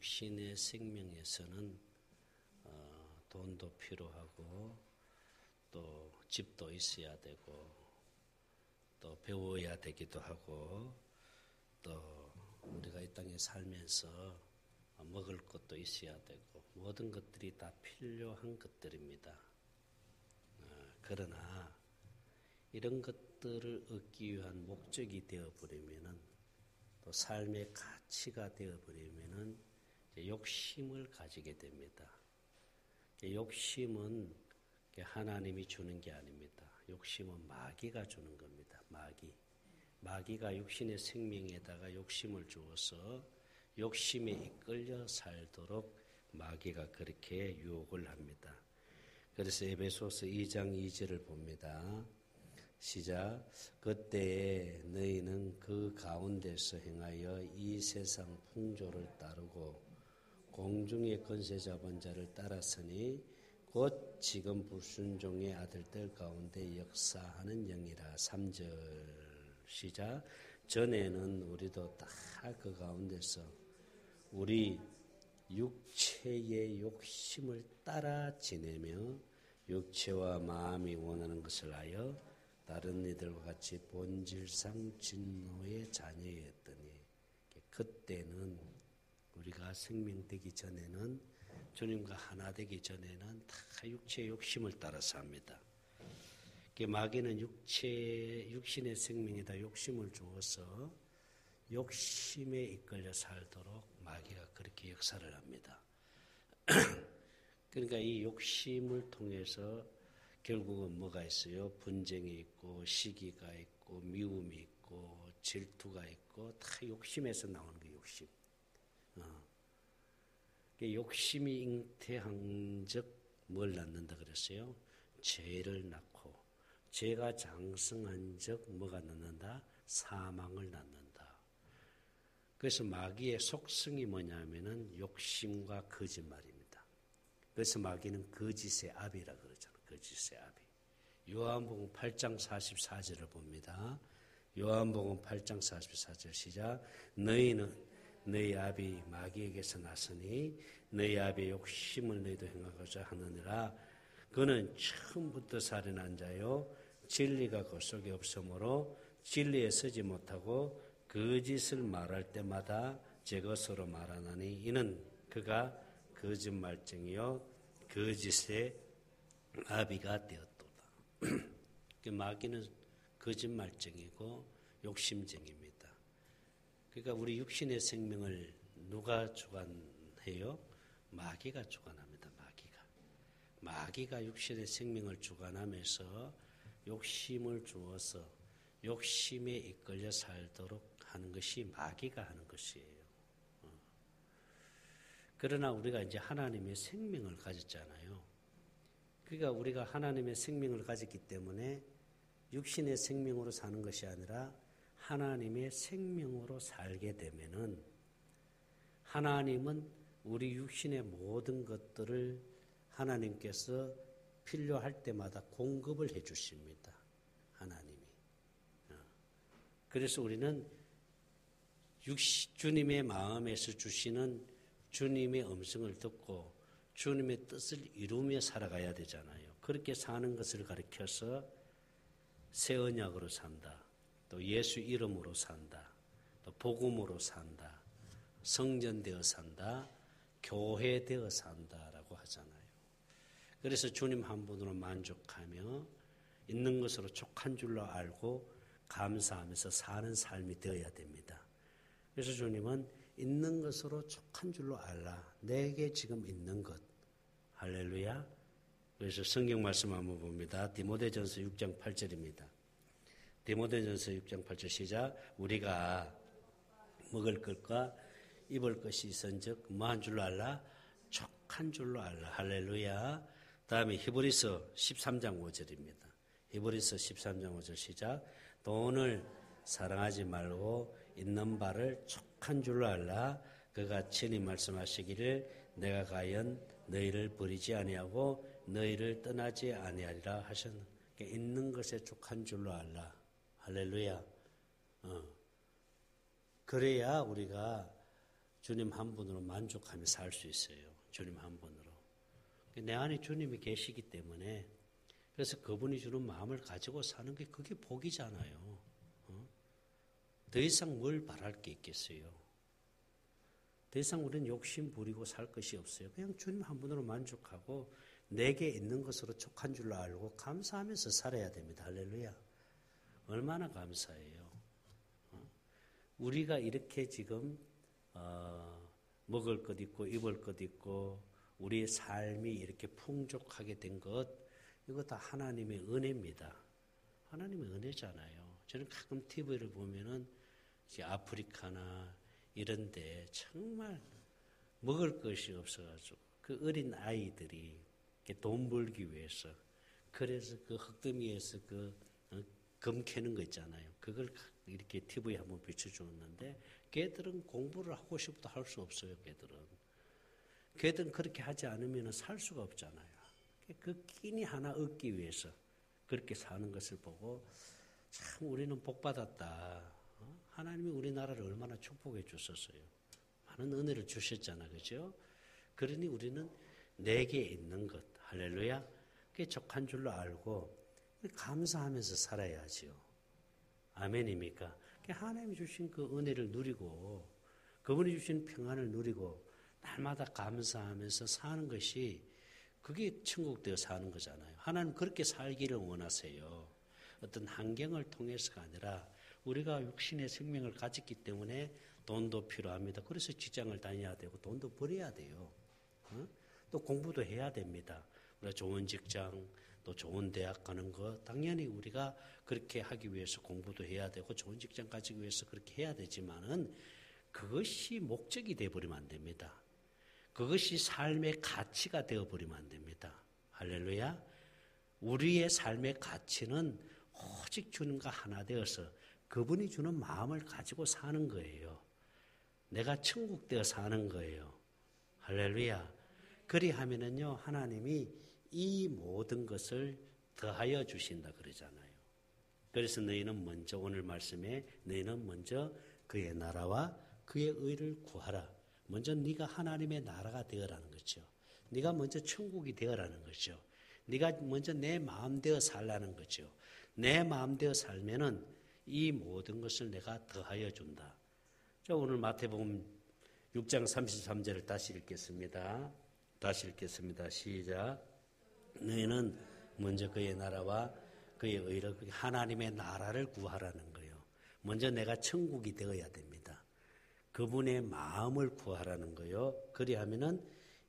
육신의 생명에서는 돈도 필요하고 또 집도 있어야 되고 또 배워야 되기도 하고 또 우리가 이 땅에 살면서 먹을 것도 있어야 되고 모든 것들이 다 필요한 것들입니다. 그러나 이런 것들을 얻기 위한 목적이 되어버리면은 또 삶의 가치가 되어버리면은 욕심을 가지게 됩니다. 욕심은 하나님이 주는 게 아닙니다. 욕심은 마귀가 주는 겁니다. 마귀가 육신의 생명에다가 욕심을 주어서 욕심에 이끌려 살도록 마귀가 그렇게 유혹을 합니다. 그래서 에베소서 2장 2절을 봅니다. 시작. 그때에 너희는 그 가운데서 행하여 이 세상 풍조를 따르고 공중의 권세 잡은 자를 따랐으니 곧 지금 불순종의 아들들 가운데 역사하는 영이라. 3절 시작. 전에는 우리도 다 그 가운데서 우리 육체의 욕심을 따라 지내며 육체와 마음이 원하는 것을 하여 다른 이들과 같이 본질상 진노의 자녀였더니 그때는 우리가 생명되기 전에는 주님과 하나 되기 전에는 다 육체의 욕심을 따라서 합니다. 마귀는 육신의 생명에다 욕심을 주어서 욕심에 이끌려 살도록 마귀가 그렇게 역사를 합니다. 그러니까 이 욕심을 통해서 결국은 뭐가 있어요? 분쟁이 있고 시기가 있고 미움이 있고 질투가 있고 다 욕심에서 나오는 게 욕심. 욕심이 잉태한 적 뭘 낳는다 그랬어요? 죄를 낳고 죄가 장성한 적 뭐가 낳는다? 사망을 낳는다. 그래서 마귀의 속성이 뭐냐면은 욕심과 거짓말입니다. 그래서 마귀는 거짓의 아비라 그러잖아요. 거짓의 아비. 요한복음 8장 44절을 봅니다. 요한복음 8장 44절 시작. 너희는 너희 아비 마귀에게서 났으니 너희 아비의 욕심을 너희도 행하고자 하느니라. 그는 처음부터 살인한 자요 진리가 그 속에 없으므로 진리에 서지 못하고 거짓을 말할 때마다 제 것으로 말하나니 이는 그가 거짓말쟁이요 거짓의 아비가 되었도다. 마귀는 거짓말쟁이고 욕심쟁이입니다. 그러니까 우리 육신의 생명을 누가 주관해요? 마귀가 주관합니다. 마귀가 육신의 생명을 주관하면서 욕심을 주어서 욕심에 이끌려 살도록 하는 것이 마귀가 하는 것이에요. 그러나 우리가 이제 하나님의 생명을 가졌잖아요. 그러니까 우리가 하나님의 생명을 가졌기 때문에 육신의 생명으로 사는 것이 아니라 하나님의 생명으로 살게 되면은 하나님은 우리 육신의 모든 것들을 하나님께서 필요할 때마다 공급을 해 주십니다. 하나님이. 그래서 우리는 주님의 마음에서 주시는 주님의 음성을 듣고 주님의 뜻을 이루며 살아가야 되잖아요. 그렇게 사는 것을 가르쳐서 새 언약으로 산다. 또 예수 이름으로 산다. 또 복음으로 산다. 성전되어 산다. 교회되어 산다라고 하잖아요. 그래서 주님 한 분으로 만족하며 있는 것으로 족한 줄로 알고 감사하면서 사는 삶이 되어야 됩니다. 그래서 주님은 있는 것으로 족한 줄로 알라. 내게 지금 있는 것. 할렐루야. 그래서 성경 말씀 한번 봅니다. 디모데전서 6장 8절입니다. 디모데전서 6장 8절 시작. 우리가 먹을 것과 입을 것이 있은즉 뭐한 줄로 알라? 족한 줄로 알라. 할렐루야. 다음에 히브리서 13장 5절입니다. 히브리서 13장 5절 시작. 돈을 사랑하지 말고 있는 바를 족한 줄로 알라. 그가 친히 말씀하시기를 내가 과연 너희를 버리지 아니하고 너희를 떠나지 아니하리라 하셨나. 있는 것에 족한 줄로 알라. 할렐루야. 그래야 우리가 주님 한 분으로 만족하며 살 수 있어요. 주님 한 분으로. 내 안에 주님이 계시기 때문에 그래서 그분이 주는 마음을 가지고 사는 게 그게 복이잖아요. 더 이상 뭘 바랄 게 있겠어요. 더 이상 우리는 욕심 부리고 살 것이 없어요. 그냥 주님 한 분으로 만족하고 내게 있는 것으로 족한 줄로 알고 감사하면서 살아야 됩니다. 할렐루야. 얼마나 감사해요. 우리가 이렇게 지금 먹을 것 있고 입을 것 있고 우리의 삶이 이렇게 풍족하게 된 것, 이거 다 하나님의 은혜입니다. 하나님의 은혜잖아요. 저는 가끔 TV를 보면은 이제 아프리카나 이런데 정말 먹을 것이 없어가지고 그 어린 아이들이 돈 벌기 위해서 그래서 그 흙더미에서 금 캐는 거 있잖아요. 그걸 이렇게 TV에 한번 비춰주었는데 걔들은 공부를 하고 싶어도 할 수 없어요. 걔들은 그렇게 하지 않으면 살 수가 없잖아요. 그 끼니 하나 얻기 위해서 그렇게 사는 것을 보고 참 우리는 복받았다. 하나님이 우리나라를 얼마나 축복해 주셨어요. 많은 은혜를 주셨잖아. 그죠? 그러니 우리는 내게 있는 것, 할렐루야, 그게 족한 줄로 알고 감사하면서 살아야지요. 아멘입니까? 하나님이 주신 그 은혜를 누리고 그분이 주신 평안을 누리고 날마다 감사하면서 사는 것이 그게 천국 되어 사는 거잖아요. 하나님 그렇게 살기를 원하세요. 어떤 환경을 통해서가 아니라 우리가 육신의 생명을 가졌기 때문에 돈도 필요합니다. 그래서 직장을 다녀야 되고 돈도 벌어야 돼요. 또 공부도 해야 됩니다. 우리가 좋은 직장, 또 좋은 대학 가는 거 당연히 우리가 그렇게 하기 위해서 공부도 해야 되고 좋은 직장 가지기 위해서 그렇게 해야 되지만은 그것이 목적이 되어버리면 안 됩니다. 그것이 삶의 가치가 되어버리면 안 됩니다. 할렐루야. 우리의 삶의 가치는 오직 주님과 하나 되어서 그분이 주는 마음을 가지고 사는 거예요. 내가 천국 되어 사는 거예요. 할렐루야. 그리하면은요, 하나님이 이 모든 것을 더하여 주신다 그러잖아요. 그래서 너희는 먼저 오늘 말씀에 너희는 먼저 그의 나라와 그의 의를 구하라. 먼저 네가 하나님의 나라가 되어라는 거죠. 네가 먼저 천국이 되어라는 거죠. 네가 먼저 내 마음대로 살라는 거죠. 내 마음대로 살면은 이 모든 것을 내가 더하여 준다. 자, 오늘 마태복음 6장 33절을 다시 읽겠습니다. 시작. 너희는 먼저 그의 나라와 그의 의를, 하나님의 나라를 구하라는 거예요. 먼저 내가 천국이 되어야 됩니다. 그분의 마음을 구하라는 거예요. 그리하면은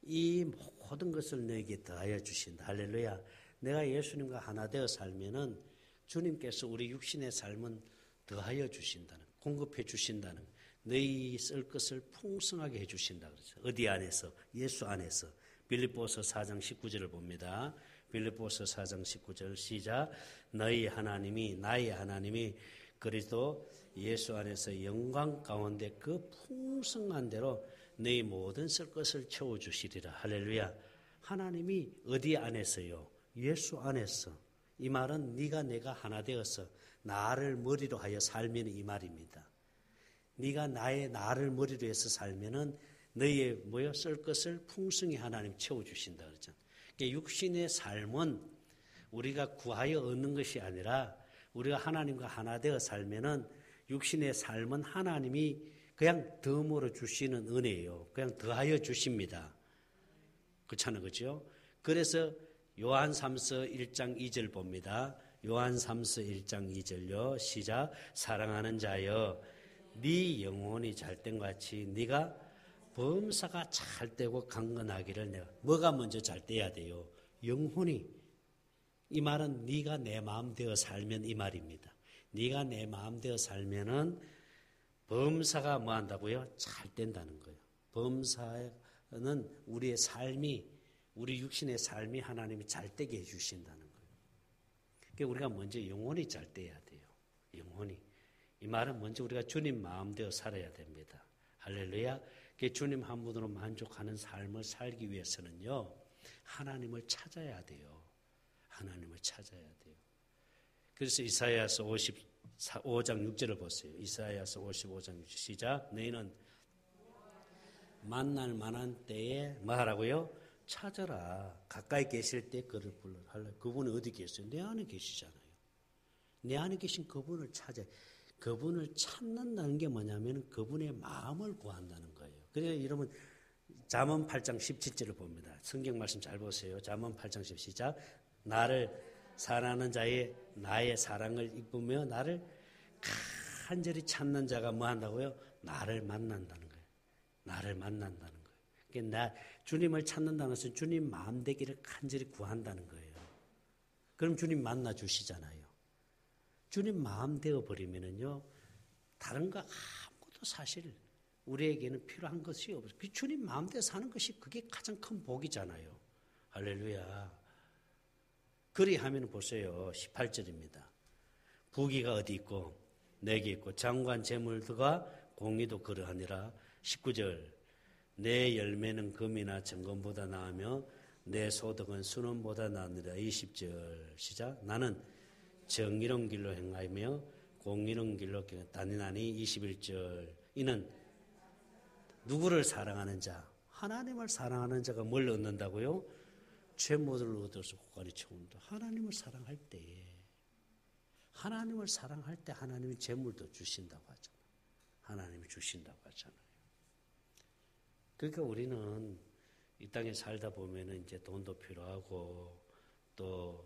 이 모든 것을 너에게 더하여 주신다. 할렐루야. 내가 예수님과 하나 되어 살면은 주님께서 우리 육신의 삶은 더하여 주신다는, 공급해 주신다는, 너희 쓸 것을 풍성하게 해 주신다 그러죠. 어디 안에서? 예수 안에서. 빌립보서 4장 19절을 봅니다. 빌립보서 4장 19절 시작. 나의 하나님이 그리스도 예수 안에서 영광 가운데 그 풍성한 대로 너희 모든 쓸 것을 채워주시리라. 할렐루야. 하나님이 어디 안에서요? 예수 안에서. 이 말은 네가 내가 하나 되어서 나를 머리로 하여 살면 이 말입니다. 네가 나를 머리로 해서 살면은 너희의 쓸 것을 풍성히 하나님 채워주신다 그러잖아요. 그러니까 육신의 삶은 우리가 구하여 얻는 것이 아니라 우리가 하나님과 하나 되어 살면은 육신의 삶은 하나님이 그냥 덤으로 주시는 은혜예요. 그냥 더하여 주십니다. 그렇잖아요. 그죠? 그래서 요한 3서 1장 2절 봅니다. 요한 3서 1장 2절요. 시작. 사랑하는 자여 네 영혼이 잘된 같이 네가 범사가 잘되고 강건하기를 내가. 뭐가 먼저 잘돼야 돼요? 영혼이. 이 말은 네가 내 마음대로 살면 이 말입니다. 네가 내 마음대로 살면은 범사가 뭐 한다고요? 잘 된다는 거예요. 범사는 우리의 삶이, 우리 육신의 삶이 하나님이 잘되게 해주신다는 거예요. 그러니까 우리가 먼저 영혼이 잘돼야 돼요. 영혼이. 이 말은 먼저 우리가 주님 마음대로 살아야 됩니다. 할렐루야. 주님 한 분으로 만족하는 삶을 살기 위해서는요, 하나님을 찾아야 돼요. 하나님을 찾아야 돼요. 그래서 이사야서 55장 6절을 보세요. 이사야서 55장 6절 시작. 너희는 만날 만한 때에 뭐 하라고요? 찾아라. 가까이 계실 때 그를 불러라. 그분이 어디 계세요? 내 안에 계시잖아요. 내 안에 계신 그분을 찾아. 그분을 찾는다는 게 뭐냐면 그분의 마음을 구한다는 거예요. 그래서 여러분 잠언 8장 17절을 봅니다. 성경 말씀 잘 보세요. 잠언 8장 10 시작. 나를 사랑하는 자의 나의 사랑을 입으며 나를 간절히 찾는 자가 뭐 한다고요? 나를 만난다는 거예요. 나를 만난다는 거예요. 그러니까 주님을 찾는다는 것은 주님 마음 되기를 간절히 구한다는 거예요. 그럼 주님 만나 주시잖아요. 주님 마음 되어 버리면은요, 다른 거 아무것도 사실 우리에게는 필요한 것이 없어요. 주님 마음대로 사는 것이 그게 가장 큰 복이잖아요. 할렐루야. 그리하면 보세요. 18절입니다. 부귀가 어디 있고 내게 있고 장관 재물들과 공의도 그러하니라. 19절 내 열매는 금이나 정금보다 나으며 내 소득은 순원보다 나으니라. 20절 시작. 나는 정의로운 길로 행하며 공의로운 길로 다니나니. 21절 이는 누구를 사랑하는 자? 하나님을 사랑하는 자가 뭘 얻는다고요? 죄모들을 얻어서 고관이 채운다. 하나님을 사랑할 때 하나님이 재물도 주신다고 하잖아요. 하나님이 주신다고 하잖아요. 그러니까 우리는 이 땅에 살다 보면은 이제 돈도 필요하고 또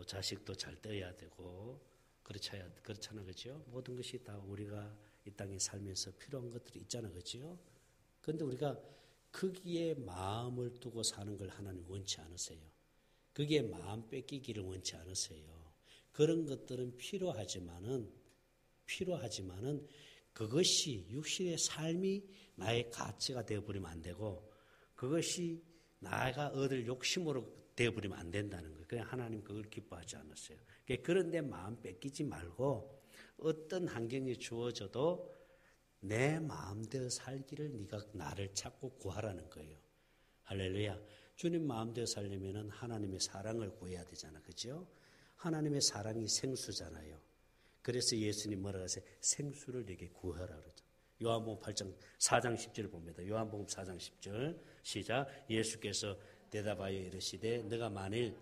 자식도 잘 떼야 되고 그렇잖아, 그죠? 모든 것이 다 우리가 이 땅에 살면서 필요한 것들이 있잖아, 그죠? 그런데 우리가 거기에 마음을 두고 사는 걸 하나님 원치 않으세요. 거기에 마음 뺏기기를 원치 않으세요. 그런 것들은 필요하지만은 그것이 육신의 삶이 나의 가치가 되어버리면 안 되고 그것이 나가 얻을 욕심으로 되어버리면 안 된다는 거예요. 그냥 하나님 그걸 기뻐하지 않았어요. 그런데 마음 뺏기지 말고 어떤 환경이 주어져도 내 마음대로 살기를 네가 나를 찾고 구하라는 거예요. 할렐루야. 주님 마음대로 살려면 하나님의 사랑을 구해야 되잖아. 그죠? 하나님의 사랑이 생수잖아요. 그래서 예수님 뭐라고 하세요? 생수를 내게 구하라 그러죠. 요한복음 4장 10절을 봅니다. 요한복음 4장 10절 시작. 예수께서 대답하여 이르시되 너가 만일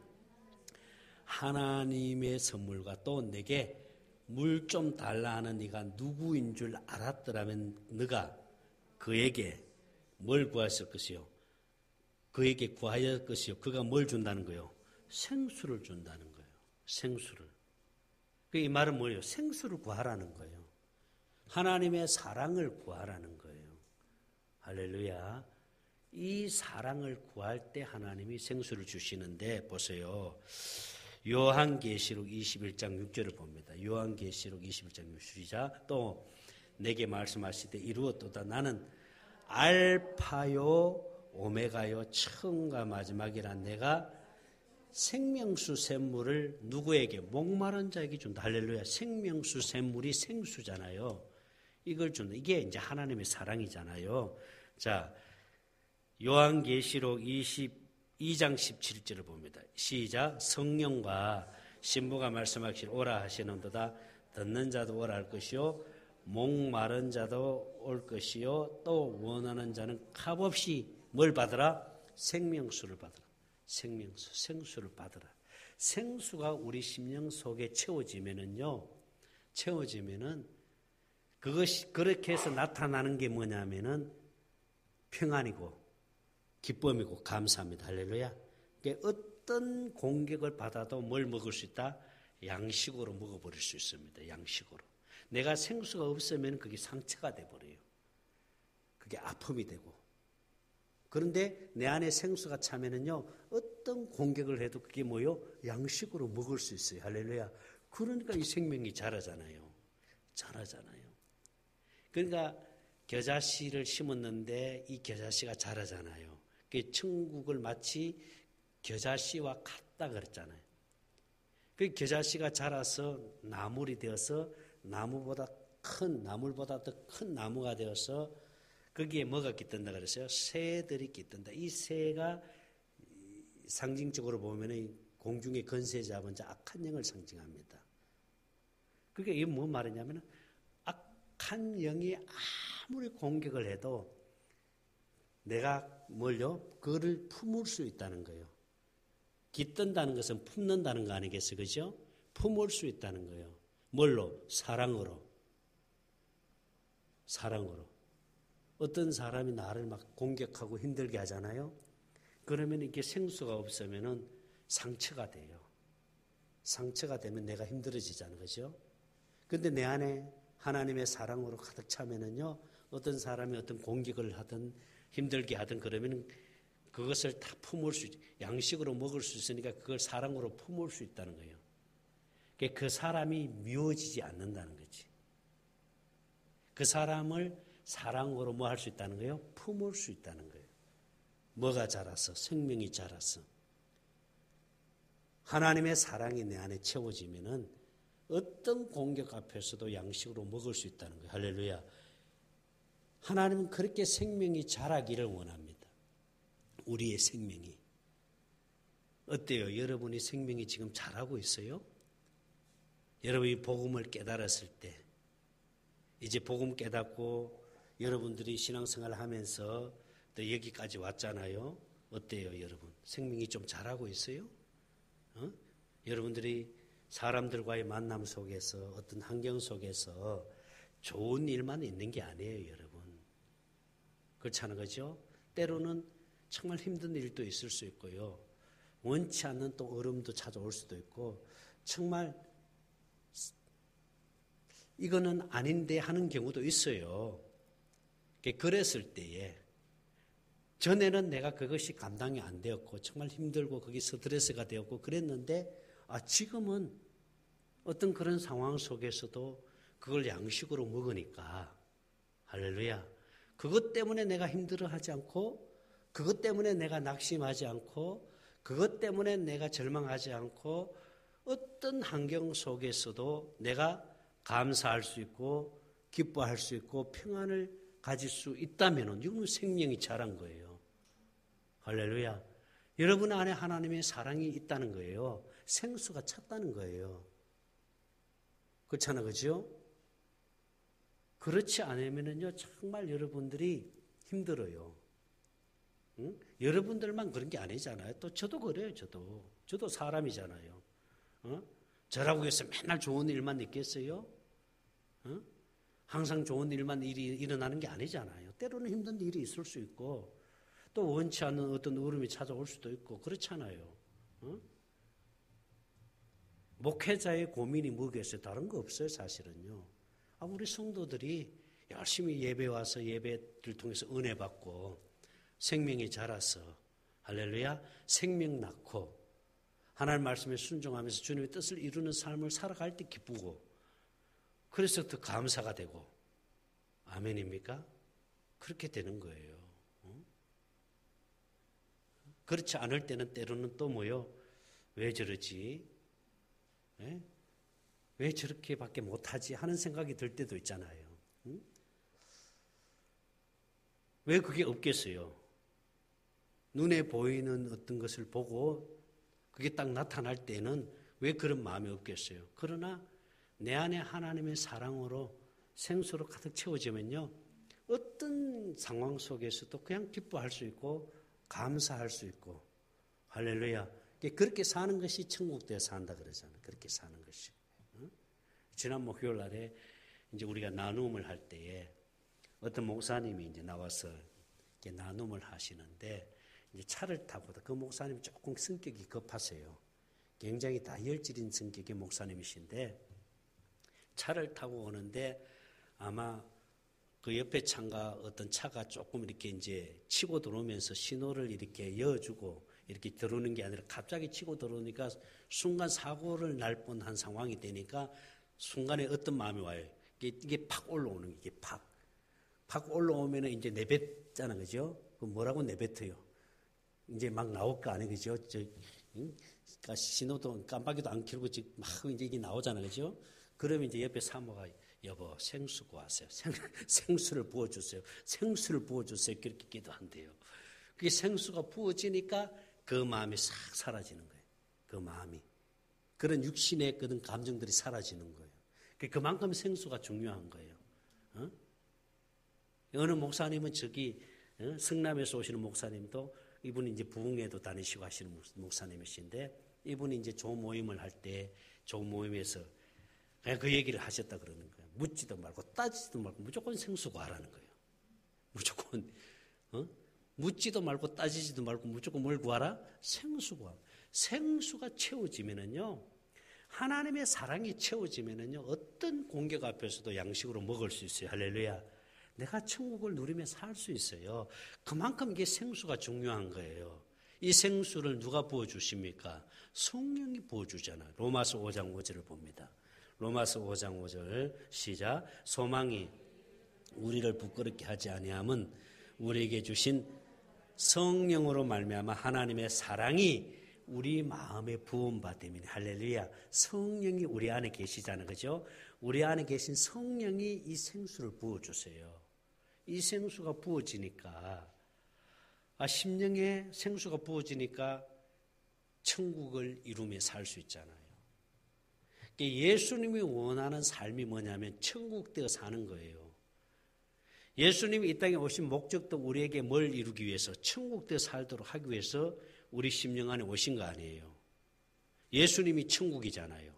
하나님의 선물과 또 내게 물 좀 달라 하는 네가 누구인 줄 알았더라면 너가 그에게 뭘 구했을 것이요? 그에게 구하였을 것이요. 그가 뭘 준다는 거예요? 생수를 준다는 거예요. 생수를. 이 말은 뭐예요? 생수를 구하라는 거예요. 하나님의 사랑을 구하라는 거예요. 할렐루야. 이 사랑을 구할 때 하나님이 생수를 주시는데 보세요. 요한계시록 21장 6절을 봅니다. 요한계시록 21장 6절이자 또 내게 말씀하시되 이루었도다. 나는 알파요 오메가요 처음과 마지막이라. 내가 생명수 샘물을 누구에게? 목마른 자에게 준다. 할렐루야. 생명수 샘물이 생수잖아요. 이걸 준다. 이게 이제 하나님의 사랑이잖아요. 자, 요한계시록 22장 17절을 봅니다. 시작. 성령과 신부가 말씀하시길 오라 하시는도다. 듣는 자도 오라 할 것이요 목마른 자도 올 것이요 또 원하는 자는 값없이 뭘 받으라? 생명수를 받으라. 생수를 받으라. 생수가 우리 심령 속에 채워지면은 그것이 그렇게 해서 나타나는 게 뭐냐면은 평안이고 기쁨이고 감사합니다. 할렐루야. 그러니까 어떤 공격을 받아도 뭘 먹을 수 있다? 양식으로 먹어버릴 수 있습니다. 양식으로. 내가 생수가 없으면 그게 상처가 돼버려요. 그게 아픔이 되고. 그런데 내 안에 생수가 차면은요, 어떤 공격을 해도 그게 뭐요? 양식으로 먹을 수 있어요. 할렐루야. 그러니까 이 생명이 자라잖아요. 그러니까 겨자씨를 심었는데 이 겨자씨가 자라잖아요. 그 천국을 마치 겨자씨와 같다 그랬잖아요. 그 겨자씨가 자라서 나물이 되어서 나무보다 더 큰 나무가 되어서 거기에 뭐가 깃든다 그랬어요? 새들이 깃든다. 이 새가 상징적으로 보면 공중의 건세 잡은 자 악한 영을 상징합니다. 그게 이게 뭐 말이냐면 악한 영이 아무리 공격을 해도 내가 뭘요? 그거를 품을 수 있다는 거예요. 깃든다는 것은 품는다는 거 아니겠어요? 그죠? 품을 수 있다는 거예요. 뭘로? 사랑으로. 사랑으로. 어떤 사람이 나를 막 공격하고 힘들게 하잖아요. 그러면 이게 생수가 없으면은 상처가 돼요. 상처가 되면 내가 힘들어지잖아요. 그죠? 근데 내 안에 하나님의 사랑으로 가득 차면은요, 어떤 사람이 어떤 공격을 하든 힘들게 하든 그러면 그것을 다 품을 수, 양식으로 먹을 수 있으니까 그걸 사랑으로 품을 수 있다는 거예요. 그 사람이 미워지지 않는다는 거지. 그 사람을 사랑으로 뭐 할 수 있다는 거예요? 품을 수 있다는 거예요. 뭐가 자라서? 생명이 자라서. 하나님의 사랑이 내 안에 채워지면은 어떤 공격 앞에서도 양식으로 먹을 수 있다는 거예요. 할렐루야. 하나님은 그렇게 생명이 자라기를 원합니다. 우리의 생명이. 어때요? 여러분이 생명이 지금 자라고 있어요? 여러분이 복음을 깨달았을 때, 이제 복음 깨닫고 여러분들이 신앙생활을 하면서 또 여기까지 왔잖아요. 어때요, 여러분? 생명이 좀 자라고 있어요? 여러분들이 사람들과의 만남 속에서 어떤 환경 속에서 좋은 일만 있는 게 아니에요, 여러분. 그렇잖아요, 그죠? 때로는 정말 힘든 일도 있을 수 있고요. 원치 않는 또 어려움도 찾아올 수도 있고, 정말 이거는 아닌데 하는 경우도 있어요. 그랬을 때에 전에는 내가 그것이 감당이 안 되었고 정말 힘들고 거기 스트레스가 되었고 그랬는데 지금은 어떤 그런 상황 속에서도 그걸 양식으로 먹으니까 할렐루야. 그것 때문에 내가 힘들어하지 않고 그것 때문에 내가 낙심하지 않고 그것 때문에 내가 절망하지 않고 어떤 환경 속에서도 내가 감사할 수 있고 기뻐할 수 있고 평안을 가질 수 있다면 이건 생명이 자란 거예요. 할렐루야. 여러분 안에 하나님의 사랑이 있다는 거예요. 생수가 찼다는 거예요. 그렇잖아요. 그죠? 그렇지 않으면요 정말 여러분들이 힘들어요. 응? 여러분들만 그런 게 아니잖아요. 또 저도 그래요. 저도 사람이잖아요. 저라고 해서 맨날 좋은 일만 있겠어요? 항상 좋은 일만 일어나는 게 아니잖아요. 때로는 힘든 일이 있을 수 있고 또 원치 않는 어떤 어려움이 찾아올 수도 있고 그렇잖아요. 목회자의 고민이 뭐겠어요? 다른 거 없어요, 사실은요. 우리 성도들이 열심히 예배 와서 예배를 통해서 은혜 받고 생명이 자라서 할렐루야 생명 낳고 하나님 말씀에 순종하면서 주님의 뜻을 이루는 삶을 살아갈 때 기쁘고 그래서 더 감사가 되고 아멘입니까? 그렇게 되는 거예요. 그렇지 않을 때는 때로는 또 뭐요? 왜 저러지? 왜 저렇게밖에 못하지? 하는 생각이 들 때도 있잖아요. 왜 그게 없겠어요? 눈에 보이는 어떤 것을 보고 그게 딱 나타날 때는 왜 그런 마음이 없겠어요? 그러나 내 안에 하나님의 사랑으로 생수로 가득 채워지면요. 어떤 상황 속에서도 그냥 기뻐할 수 있고 감사할 수 있고 할렐루야. 그렇게 사는 것이 천국되어 산다 그러잖아요. 그렇게 사는 것이. 지난 목요일 날에 이제 우리가 나눔을 할 때에 어떤 목사님이 이제 나와서 이렇게 나눔을 하시는데 이제 차를 타고 그 목사님이 조금 성격이 급하세요. 굉장히 다혈질인 성격의 목사님이신데 차를 타고 오는데 아마 그 옆에 차가 어떤 차가 조금 이렇게 이제 치고 들어오면서 신호를 이렇게 이어주고 이렇게 들어오는 게 아니라 갑자기 치고 들어오니까 순간 사고를 날 뻔한 상황이 되니까 순간에 어떤 마음이 와요. 이게 팍 올라오는 게 이게 팍 올라오면 이제 내뱉잖아, 그죠? 그 뭐라고 내뱉어요? 이제 막 나올 거 아니에요, 그죠? 그러니까 신호도 깜빡이도 안 켜고 막 이제 이게 나오잖아, 그죠? 그러면 이제 옆에 사모가 여보 생수 구하세요. 생수를 부어주세요. 생수를 부어주세요. 그렇게 기도한대요. 그게 생수가 부어지니까 그 마음이 싹 사라지는 거예요. 그 마음이. 그런 육신의 그런 감정들이 사라지는 거예요. 그만큼 생수가 중요한 거예요. 어느 목사님은 저기 성남에서 오시는 목사님도 이분이 이제 부흥회도 다니시고 하시는 목사님이신데 이분이 이제 조모임을 할 때 조모임에서 그냥 그 얘기를 하셨다 그러는 거예요. 묻지도 말고 따지지도 말고 무조건 생수구하라는 거예요. 무조건 묻지도 말고 따지지도 말고 무조건 뭘 구하라? 생수구하. 생수가 채워지면은요, 하나님의 사랑이 채워지면은요, 어떤 공격 앞에서도 양식으로 먹을 수 있어요. 할렐루야. 내가 천국을 누리며 살 수 있어요. 그만큼 이게 생수가 중요한 거예요. 이 생수를 누가 부어주십니까? 성령이 부어주잖아요. 로마서 5장 5절을 봅니다. 로마서 5장 5절 시작. 소망이 우리를 부끄럽게 하지 아니함은 우리에게 주신 성령으로 말미암아 하나님의 사랑이 우리 마음에 부음받음이니. 할렐루야. 성령이 우리 안에 계시잖아요. 그죠? 우리 안에 계신 성령이 이 생수를 부어주세요. 이 생수가 부어지니까 심령에 생수가 부어지니까 천국을 이루며 살 수 있잖아요. 예수님이 원하는 삶이 뭐냐면 천국 되어 사는 거예요. 예수님이 이 땅에 오신 목적도 우리에게 뭘 이루기 위해서, 천국 되어 살도록 하기 위해서 우리 심령 안에 오신 거 아니에요. 예수님이 천국이잖아요.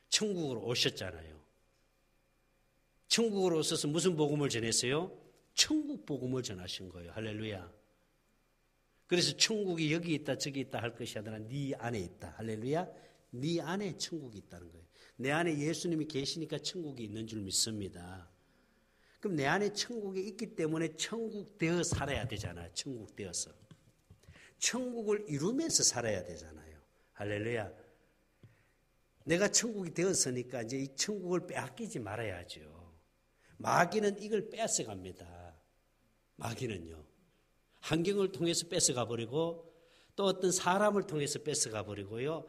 천국으로 오셨잖아요. 천국으로 오셔서 무슨 복음을 전했어요? 천국 복음을 전하신 거예요. 할렐루야. 그래서 천국이 여기 있다 저기 있다 할 것이 아니라 네 안에 있다. 할렐루야. 네 안에 천국이 있다는 거예요. 내 안에 예수님이 계시니까 천국이 있는 줄 믿습니다. 그럼 내 안에 천국이 있기 때문에 천국 되어 살아야 되잖아요. 천국 되어서. 천국을 이루면서 살아야 되잖아요. 할렐루야. 내가 천국이 되었으니까 이제 이 천국을 빼앗기지 말아야죠. 마귀는 이걸 뺏어갑니다. 마귀는요. 환경을 통해서 뺏어가 버리고 또 어떤 사람을 통해서 뺏어가 버리고요.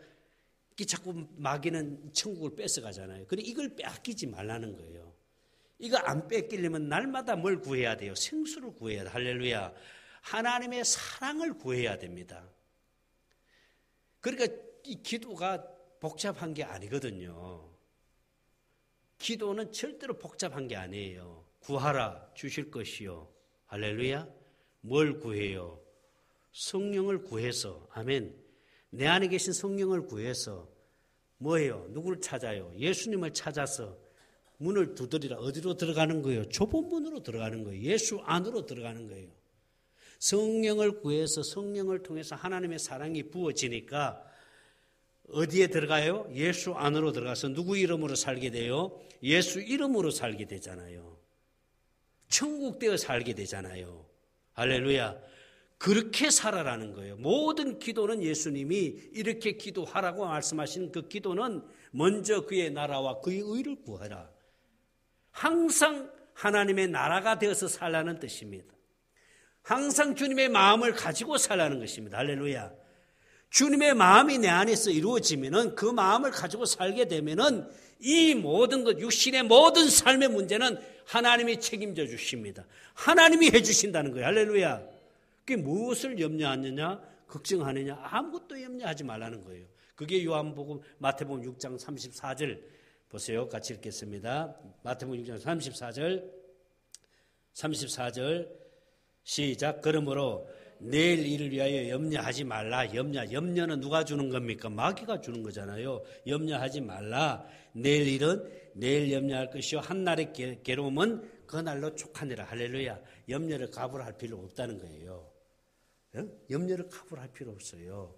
자꾸 마귀는 천국을 뺏어가잖아요. 그런데 이걸 빼앗기지 말라는 거예요. 이거 안 뺏기려면 날마다 뭘 구해야 돼요? 생수를 구해야 돼요. 할렐루야. 하나님의 사랑을 구해야 됩니다. 그러니까 이 기도가 복잡한 게 아니거든요. 기도는 절대로 복잡한 게 아니에요. 구하라 주실 것이요. 할렐루야. 뭘 구해요? 성령을 구해서. 아멘. 내 안에 계신 성령을 구해서 뭐예요? 누구를 찾아요? 예수님을 찾아서 문을 두드리라. 어디로 들어가는 거예요? 좁은 문으로 들어가는 거예요. 예수 안으로 들어가는 거예요. 성령을 구해서 성령을 통해서 하나님의 사랑이 부어지니까 어디에 들어가요? 예수 안으로 들어가서 누구 이름으로 살게 돼요? 예수 이름으로 살게 되잖아요. 천국 되어 살게 되잖아요. 할렐루야. 그렇게 살아라는 거예요. 모든 기도는 예수님이 이렇게 기도하라고 말씀하신 그 기도는 먼저 그의 나라와 그의 의를 구하라. 항상 하나님의 나라가 되어서 살라는 뜻입니다. 항상 주님의 마음을 가지고 살라는 것입니다. 할렐루야. 주님의 마음이 내 안에서 이루어지면은 그 마음을 가지고 살게 되면은 이 모든 것, 육신의 모든 삶의 문제는 하나님이 책임져 주십니다. 하나님이 해 주신다는 거예요. 할렐루야. 그게 무엇을 염려하느냐, 걱정하느냐, 아무것도 염려하지 말라는 거예요. 그게 요한복음, 마태복음 6장 34절 보세요. 같이 읽겠습니다. 마태복음 6장 34절 시작. 그러므로 내일 일을 위하여 염려하지 말라. 염려는 누가 주는 겁니까? 마귀가 주는 거잖아요. 염려하지 말라. 내일 일은 내일 염려할 것이요 한날의 괴로움은 그날로 족하니라. 할렐루야. 염려를 가불할 필요 없다는 거예요. 염려를 가불할 필요 없어요.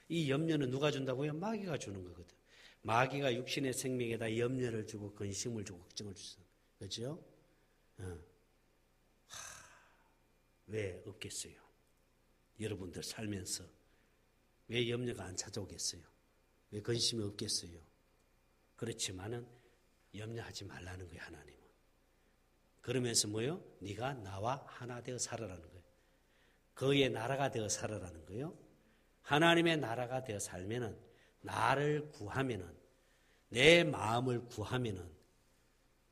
이 염려는 누가 준다고요? 마귀가 주는 거거든. 마귀가 육신의 생명에다 염려를 주고 근심을 주고 걱정을 주잖아요. 그렇죠? 왜 없겠어요? 여러분들 살면서 왜 염려가 안 찾아오겠어요? 왜 근심이 없겠어요? 그렇지만은 염려하지 말라는 거예요. 하나님은. 그러면서 뭐요? 네가 나와 하나 되어 살아라는 거예요. 그의 나라가 되어 살아라는 거예요. 하나님의 나라가 되어 살면은, 나를 구하면은, 내 마음을 구하면은,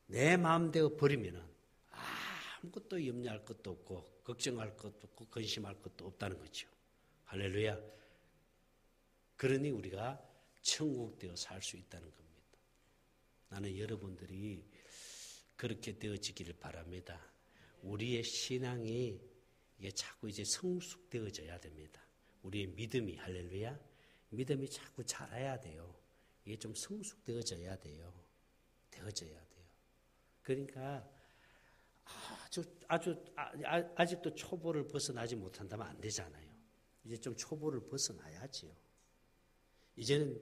내 마음대로 버리면은 아무것도 염려할 것도 없고 걱정할 것도 없고 근심할 것도 없다는 거죠. 할렐루야. 그러니 우리가 천국 되어 살 수 있다는 겁니다. 나는 여러분들이 그렇게 되어지기를 바랍니다. 우리의 신앙이 이게 자꾸 이제 성숙되어져야 됩니다. 우리의 믿음이, 할렐루야, 믿음이 자꾸 자라야 돼요. 이게 좀 성숙되어져야 돼요. 되어져야 돼요. 그러니까 아직도 초보를 벗어나지 못한다면 안 되잖아요. 이제 좀 초보를 벗어나야지요. 이제는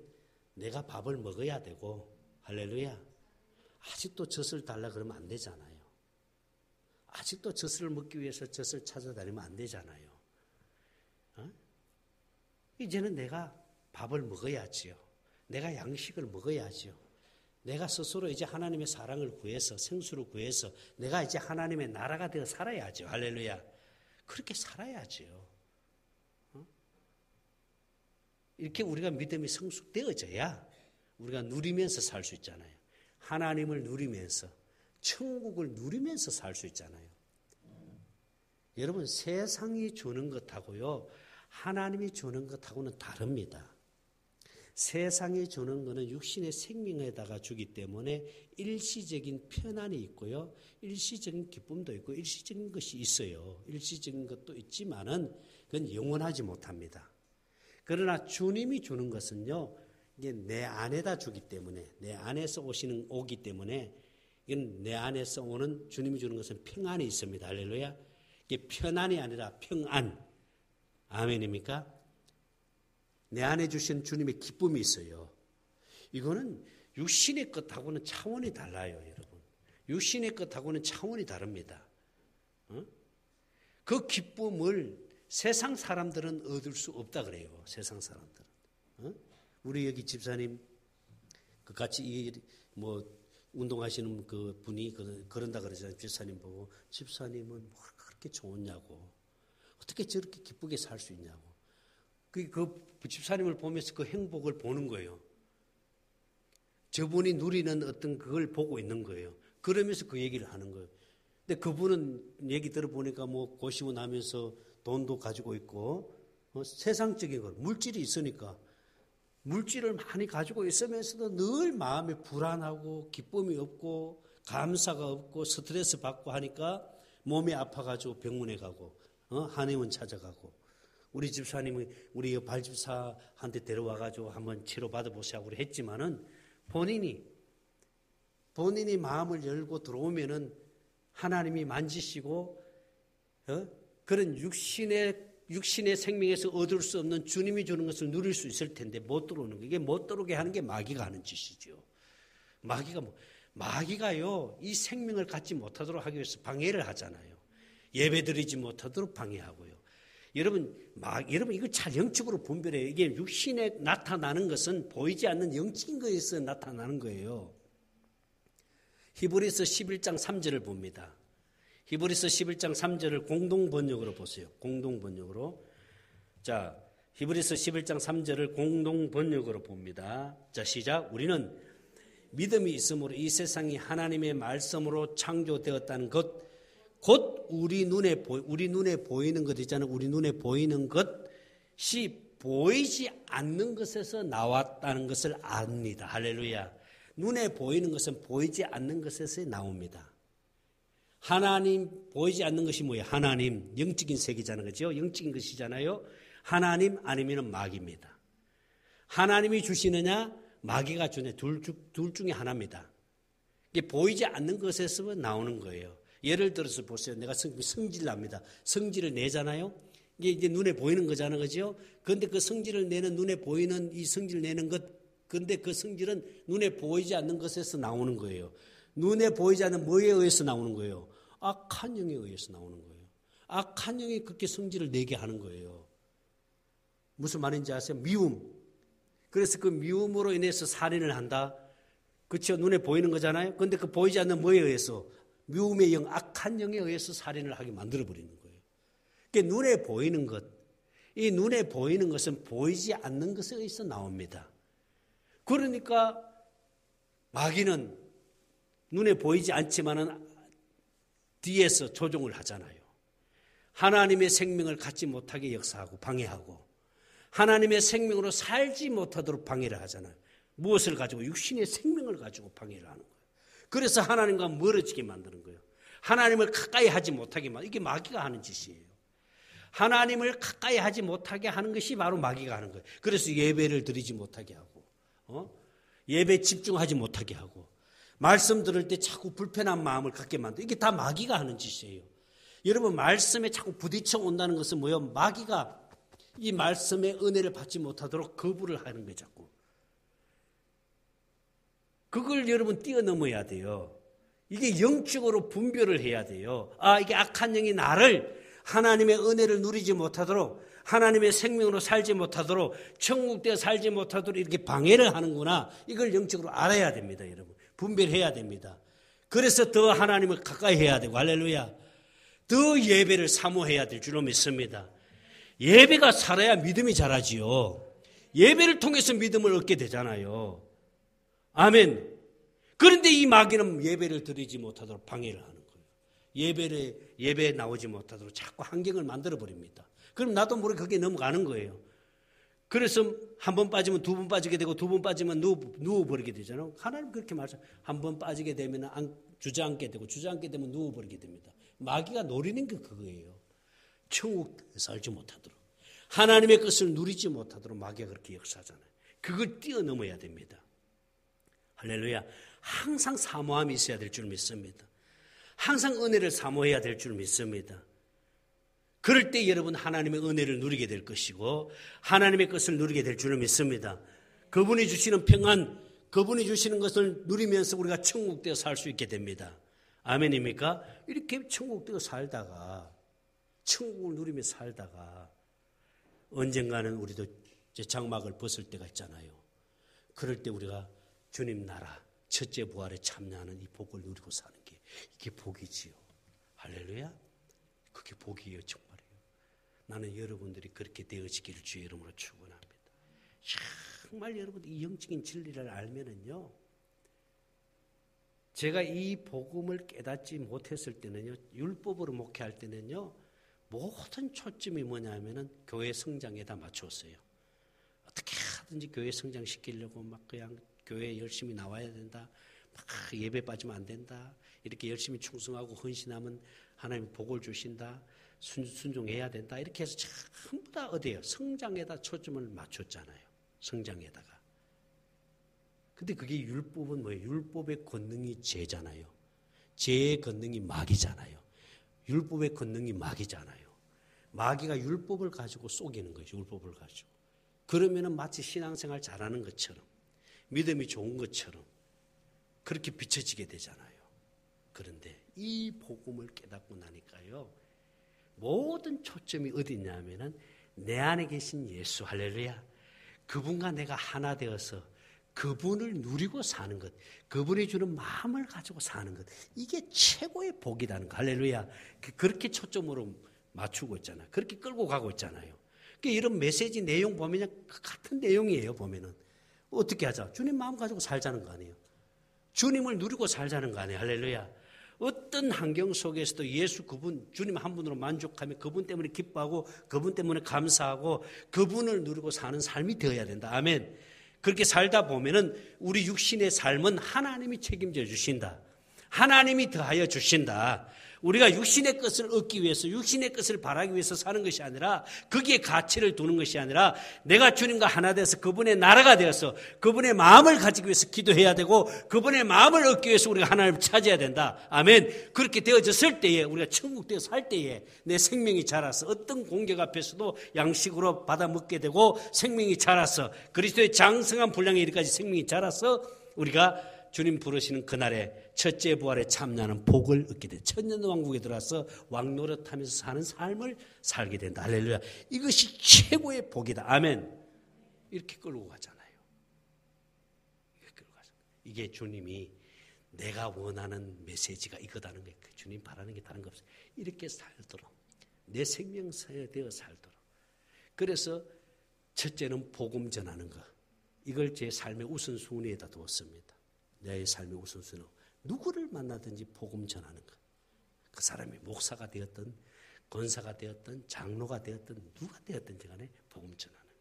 내가 밥을 먹어야 되고, 할렐루야, 아직도 젖을 달라 그러면 안 되잖아요. 아직도 젖을 먹기 위해서 젖을 찾아다니면 안 되잖아요. 이제는 내가 밥을 먹어야지요. 내가 양식을 먹어야지요. 내가 스스로 이제 하나님의 사랑을 구해서, 생수를 구해서 내가 이제 하나님의 나라가 되어 살아야죠. 할렐루야. 그렇게 살아야죠. 이렇게 우리가 믿음이 성숙되어져야 우리가 누리면서 살 수 있잖아요. 하나님을 누리면서, 천국을 누리면서 살 수 있잖아요. 여러분, 세상이 주는 것하고요, 하나님이 주는 것하고는 다릅니다. 세상이 주는 것은 육신의 생명에다가 주기 때문에 일시적인 편안이 있고요, 일시적인 기쁨도 있고, 일시적인 것이 있어요. 일시적인 것도 있지만은 그건 영원하지 못합니다. 그러나 주님이 주는 것은요, 이게 내 안에다 주기 때문에, 내 안에서 오기 때문에, 이건 내 안에서 오는, 주님이 주는 것은 평안이 있습니다. 할렐루야. 이게 편안이 아니라 평안. 아멘입니까? 내 안에 주신 주님의 기쁨이 있어요. 이거는 육신의 것하고는 차원이 달라요, 여러분. 육신의 것하고는 차원이 다릅니다. 그 기쁨을 세상 사람들은 얻을 수 없다 그래요. 세상 사람들은. 우리 여기 집사님, 그 같이 운동하시는 그 분이 그런다 그러잖아요. 집사님 보고, 집사님은 뭘 그렇게 좋냐고, 어떻게 저렇게 기쁘게 살 수 있냐고. 그 집사님을 보면서 그 행복을 보는 거예요. 저분이 누리는 어떤 그걸 보고 있는 거예요. 그러면서 그 얘기를 하는 거예요. 근데 그분은 얘기 들어보니까 고시고 나면서 돈도 가지고 있고, 세상적인 걸, 물질이 있으니까, 물질을 많이 가지고 있으면서도 늘 마음이 불안하고 기쁨이 없고 감사가 없고 스트레스 받고 하니까 몸이 아파가지고 병원에 가고 한의원 찾아가고, 우리 집사님이 우리 발집사한테 데려와가지고 한번 치료받아 보시라고 했지만은 본인이 마음을 열고 들어오면은 하나님이 만지시고 그런 육신의 생명에서 얻을 수 없는 주님이 주는 것을 누릴 수 있을 텐데 못 들어오는 거. 이게 못 들어오게 하는 게 마귀가 하는 짓이죠. 마귀가요, 이 생명을 갖지 못하도록 하기 위해서 방해를 하잖아요. 예배드리지 못하도록 방해하고요. 여러분 이거 잘 영적으로 분별해요. 이게 육신에 나타나는 것은 보이지 않는 영적인 것에서 나타나는 거예요. 히브리서 11장 3절을 봅니다. 히브리서 11장 3절을 공동번역으로 보세요. 공동번역으로. 자, 히브리서 11장 3절을 공동번역으로 봅니다. 자, 시작. 우리는 믿음이 있으므로 이 세상이 하나님의 말씀으로 창조되었다는 것, 곧 우리 눈에 보이는 것 있잖아요. 우리 눈에 보이는 것이 보이지 않는 것에서 나왔다는 것을 압니다. 할렐루야. 눈에 보이는 것은 보이지 않는 것에서 나옵니다. 하나님, 보이지 않는 것이 뭐예요? 하나님, 영적인 세계잖아요. 그렇죠? 영적인 것이잖아요. 하나님 아니면 마귀입니다. 하나님이 주시느냐, 마귀가 주느냐, 둘 중에 하나입니다. 이게 보이지 않는 것에서 나오는 거예요. 예를 들어서 보세요. 내가 성질 납니다. 성질을 내잖아요. 이게 이제 눈에 보이는 거잖아요. 그죠? 그런데 그 성질을 내는, 눈에 보이는 이 성질 내는 것, 그런데 그 성질은 눈에 보이지 않는 것에서 나오는 거예요. 눈에 보이지 않는 뭐에 의해서 나오는 거예요? 악한 영에 의해서 나오는 거예요. 악한 영이 그렇게 성질을 내게 하는 거예요. 무슨 말인지 아세요? 미움. 그래서 그 미움으로 인해서 살인을 한다. 그렇죠? 눈에 보이는 거잖아요. 그런데 그 보이지 않는 뭐에 의해서? 미움의 영, 악한 영에 의해서 살인을 하게 만들어버리는 거예요. 그러니까 눈에 보이는 것, 이 눈에 보이는 것은 보이지 않는 것에 의해서 나옵니다. 그러니까 마귀는 눈에 보이지 않지만은 뒤에서 조종을 하잖아요. 하나님의 생명을 갖지 못하게 역사하고 방해하고 하나님의 생명으로 살지 못하도록 방해를 하잖아요. 무엇을 가지고? 육신의 생명을 가지고 방해를 하는 거예요. 그래서 하나님과 멀어지게 만드는 거예요. 하나님을 가까이 하지 못하게 만드는, 이게 마귀가 하는 짓이에요. 하나님을 가까이 하지 못하게 하는 것이 바로 마귀가 하는 거예요. 그래서 예배를 드리지 못하게 하고, 예배에 집중하지 못하게 하고, 말씀 들을 때 자꾸 불편한 마음을 갖게 만들고, 이게 다 마귀가 하는 짓이에요. 여러분, 말씀에 자꾸 부딪혀 온다는 것은 뭐예요? 마귀가 이 말씀의 은혜를 받지 못하도록 거부를 하는 거예요, 자꾸. 그걸 여러분 뛰어넘어야 돼요. 이게 영적으로 분별을 해야 돼요. 이게 악한 영이 나를 하나님의 은혜를 누리지 못하도록, 하나님의 생명으로 살지 못하도록, 천국되어 살지 못하도록 이렇게 방해를 하는구나. 이걸 영적으로 알아야 됩니다, 여러분. 분별해야 됩니다. 그래서 더 하나님을 가까이 해야 되고, 할렐루야. 더 예배를 사모해야 될 줄로 믿습니다. 예배가 살아야 믿음이 자라지요. 예배를 통해서 믿음을 얻게 되잖아요. 아멘. 그런데 이 마귀는 예배를 드리지 못하도록 방해를 하는 거예요. 예배에 나오지 못하도록 자꾸 환경을 만들어 버립니다. 그럼 나도 모르게 거기에 넘어가는 거예요. 그래서 한 번 빠지면 두 번 빠지게 되고, 두 번 빠지면 누워버리게 되잖아요. 하나님 그렇게 말씀, 한 번 빠지게 되면 주저앉게 되고, 주저앉게 되면 누워버리게 됩니다. 마귀가 노리는 게 그거예요. 천국에 살지 못하도록, 하나님의 것을 누리지 못하도록 마귀가 그렇게 역사하잖아요. 그걸 뛰어넘어야 됩니다. 할렐루야. 항상 사모함이 있어야 될 줄 믿습니다. 항상 은혜를 사모해야 될 줄 믿습니다. 그럴 때 여러분 하나님의 은혜를 누리게 될 것이고, 하나님의 것을 누리게 될 줄을 믿습니다. 그분이 주시는 평안, 그분이 주시는 것을 누리면서 우리가 천국되어 살 수 있게 됩니다. 아멘입니까? 이렇게 천국되어 살다가, 천국을 누리며 살다가 언젠가는 우리도 이제 장막을 벗을 때가 있잖아요. 그럴 때 우리가 주님 나라 첫째 부활에 참여하는 이 복을 누리고 사는 게, 이게 복이지요. 할렐루야. 그게 복이에요, 정말이에요. 나는 여러분들이 그렇게 되어지기를 주의 이름으로 축원합니다. 정말 여러분 이 영적인 진리를 알면은요, 제가 이 복음을 깨닫지 못했을 때는요, 율법으로 목회할 때는요, 모든 초점이 뭐냐면은 교회 성장에다 맞췄어요. 어떻게 하든지 교회 성장시키려고 막 그냥 교회에 열심히 나와야 된다, 막 예배 빠지면 안 된다, 이렇게 열심히 충성하고 헌신하면 하나님 복을 주신다, 순종해야 된다, 이렇게 해서 전부 다 어디에요? 성장에다 초점을 맞췄잖아요. 성장에다가. 근데 그게 율법은 뭐예요? 율법의 권능이 죄잖아요. 죄의 권능이 마귀잖아요. 율법의 권능이 마귀잖아요. 마귀가 율법을 가지고 속이는 거죠. 율법을 가지고. 그러면은 마치 신앙생활 잘하는 것처럼, 믿음이 좋은 것처럼 그렇게 비춰지게 되잖아요. 그런데 이 복음을 깨닫고 나니까요, 모든 초점이 어디 있냐면은 내 안에 계신 예수, 할렐루야. 그분과 내가 하나 되어서 그분을 누리고 사는 것, 그분이 주는 마음을 가지고 사는 것, 이게 최고의 복이라는 거, 할렐루야. 그렇게 초점으로 맞추고 있잖아요. 그렇게 끌고 가고 있잖아요. 그러니까 이런 메시지 내용 보면 같은 내용이에요. 보면은 어떻게 하자? 주님 마음 가지고 살자는 거 아니에요. 주님을 누리고 살자는 거 아니에요. 할렐루야. 어떤 환경 속에서도 예수 그분, 주님 한 분으로 만족하며 그분 때문에 기뻐하고 그분 때문에 감사하고 그분을 누리고 사는 삶이 되어야 된다. 아멘. 그렇게 살다 보면은 우리 육신의 삶은 하나님이 책임져 주신다. 하나님이 더하여 주신다. 우리가 육신의 것을 얻기 위해서, 육신의 것을 바라기 위해서 사는 것이 아니라, 거기에 가치를 두는 것이 아니라, 내가 주님과 하나 되어서 그분의 나라가 되어서 그분의 마음을 가지기 위해서 기도해야 되고, 그분의 마음을 얻기 위해서 우리가 하나님을 찾아야 된다. 아멘. 그렇게 되어졌을 때에, 우리가 천국 되어 살 때에 내 생명이 자라서 어떤 공격 앞에서도 양식으로 받아 먹게 되고, 생명이 자라서 그리스도의 장성한 분량에 이르기까지 생명이 자라서 우리가 주님 부르시는 그날에 첫째 부활에 참여하는 복을 얻게 돼. 천년왕국에 들어와서 왕노릇하면서 사는 삶을 살게 된다. 할렐루야. 이것이 최고의 복이다. 아멘. 이렇게 끌고 가잖아요. 이게 주님이 내가 원하는 메시지가 이거다는 거예요. 주님 바라는 게 다른 거 없어요. 이렇게 살도록, 내 생명사에 되어 살도록. 그래서 첫째는 복음 전하는 것. 이걸 제 삶의 우선순위에다 두었습니다. 내 삶의 우선순위. 누구를 만나든지 복음 전하는 것. 그 사람이 목사가 되었든 권사가 되었든 장로가 되었든 누가 되었든지 간에 복음 전하는 것.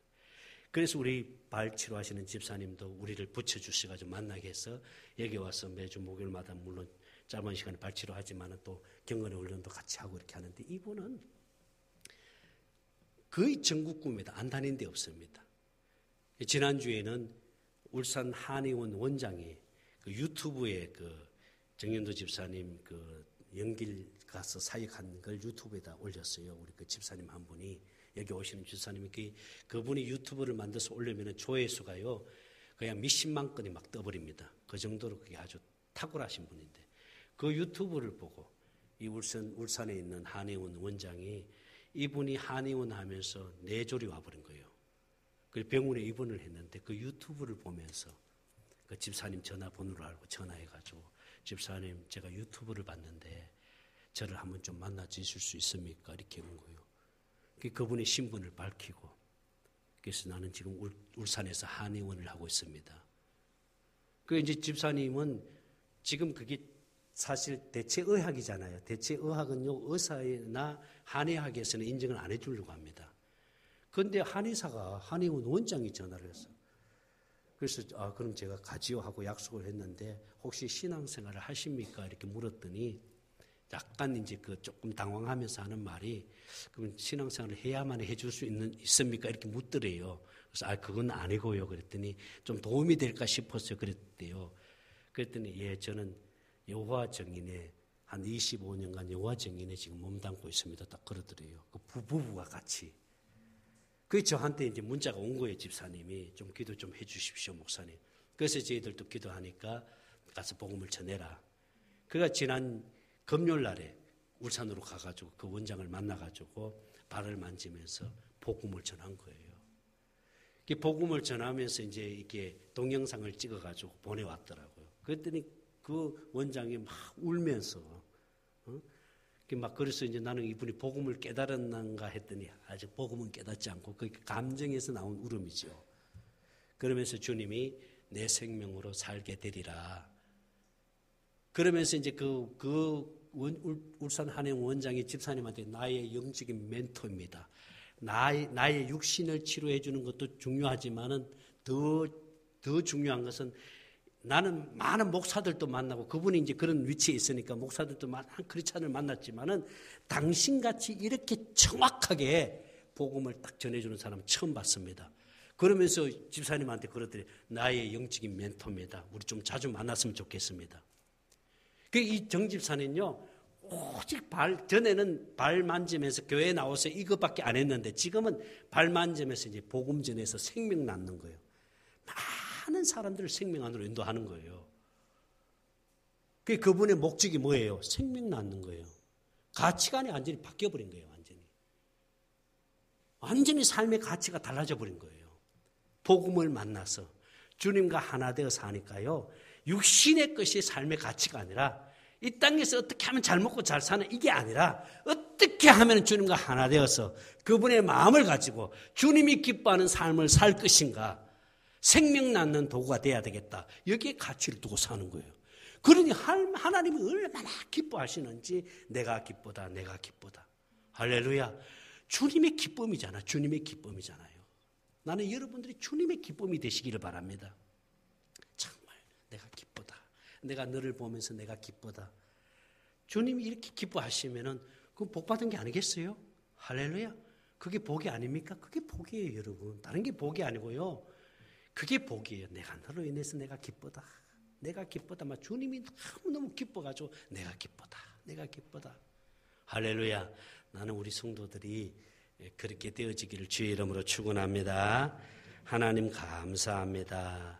그래서 우리 발치료하시는 집사님도 우리를 붙여주셔가지고 만나게 해서 여기 와서 매주 목요일마다 물론 짧은 시간에 발치료하지만 또 경건의 훈련도 같이 하고 이렇게 하는데, 이분은 거의 전국 구매다. 안 다닌 데 없습니다. 지난주에는 울산 한의원 원장이 그 유튜브에 그 정윤도 집사님 그 연길 가서 사역한 걸 유튜브에다 올렸어요. 우리 그 집사님 한 분이, 여기 오시는 집사님이 그분이 유튜브를 만들어서 올리면 조회수가요 그냥 몇십만 건이 막 떠버립니다. 그 정도로 그게 아주 탁월하신 분인데, 그 유튜브를 보고 이 울산에 있는 한의원 원장이 이분이 한의원 하면서 뇌졸이 와버린 거예요. 그 병원에 입원을 했는데 그 유튜브를 보면서 그 집사님 전화번호를 알고 전화해가지고, 집사님 제가 유튜브를 봤는데 저를 한번 좀 만나 주실 수 있습니까? 이렇게 온 거예요. 그분의 신분을 밝히고, 그래서 나는 지금 울산에서 한의원을 하고 있습니다. 그 이제 집사님은 지금 그게 사실 대체의학이잖아요. 대체의학은요 의사나 한의학에서는 인정을 안 해주려고 합니다. 그런데 한의사가 한의원 원장이 전화를 했어요. 그래서 그럼 제가 가지요 하고 약속을 했는데 혹시 신앙생활을 하십니까? 이렇게 물었더니 약간 이제 그 조금 당황하면서 하는 말이, 그럼 신앙생활을 해야만 해줄 수 있습니까? 이렇게 묻더래요. 그래서 그건 아니고요. 그랬더니 좀 도움이 될까 싶었어요. 그랬대요. 그랬더니 예, 저는 여호와 증인에 한 25년간 여호와 증인에 지금 몸담고 있습니다. 딱 그러더래요. 그 부부가 같이. 그게 저한테 이제 문자가 온 거예요. 집사님이 좀 기도 좀 해주십시오, 목사님. 그래서 저희들도 기도하니까 가서 복음을 전해라. 그가 지난 금요일 날에 울산으로 가가지고 그 원장을 만나가지고 발을 만지면서 복음을 전한 거예요. 복음을 전하면서 이제 이렇게 동영상을 찍어가지고 보내왔더라고요. 그랬더니 그 원장이 막 울면서, 막 그래서 이제 나는 이분이 복음을 깨달았는가 했더니 아직 복음은 깨닫지 않고 그 감정에서 나온 울음이죠. 그러면서 주님이 내 생명으로 살게 되리라. 그러면서 이제 울산 한의원 원장이 집사님한테 나의 영적인 멘토입니다. 나의 육신을 치료해 주는 것도 중요하지만은 더 중요한 것은 나는 많은 목사들도 만나고, 그분이 이제 그런 위치에 있으니까 목사들도 많은 크리스찬을 만났지만은 당신같이 이렇게 정확하게 복음을 딱 전해주는 사람 처음 봤습니다. 그러면서 집사님한테 그러더니 나의 영적인 멘토입니다. 우리 좀 자주 만났으면 좋겠습니다. 이 정 집사는요, 오직 전에는 발 만지면서 교회에 나와서 이것밖에 안 했는데 지금은 발 만지면서 이제 복음 전해서 생명 낳는 거예요. 많은 사람들을 생명 안으로 인도하는 거예요. 그분의 목적이 뭐예요? 생명 낳는 거예요. 가치관이 완전히 바뀌어버린 거예요. 완전히 삶의 가치가 달라져 버린 거예요. 복음을 만나서 주님과 하나 되어 사니까요, 육신의 것이 삶의 가치가 아니라, 이 땅에서 어떻게 하면 잘 먹고 잘 사는 이게 아니라, 어떻게 하면 주님과 하나 되어서 그분의 마음을 가지고 주님이 기뻐하는 삶을 살 것인가, 생명 낳는 도구가 돼야 되겠다. 여기에 가치를 두고 사는 거예요. 그러니 하나님이 얼마나 기뻐하시는지, 내가 기쁘다, 내가 기쁘다. 할렐루야. 주님의 기쁨이잖아. 주님의 기쁨이잖아요. 나는 여러분들이 주님의 기쁨이 되시기를 바랍니다. 정말 내가 기쁘다. 내가 너를 보면서 내가 기쁘다. 주님이 이렇게 기뻐하시면은 그건 복 받은 게 아니겠어요? 할렐루야. 그게 복이 아닙니까? 그게 복이에요, 여러분. 다른 게 복이 아니고요. 그게 복이에요. 내가 너로 인해서 내가 기쁘다. 내가 기쁘다. 막 주님이 너무너무 기뻐가지고 내가 기쁘다. 내가 기쁘다. 할렐루야. 나는 우리 성도들이 그렇게 되어지기를 주의 이름으로 축원합니다. 하나님 감사합니다.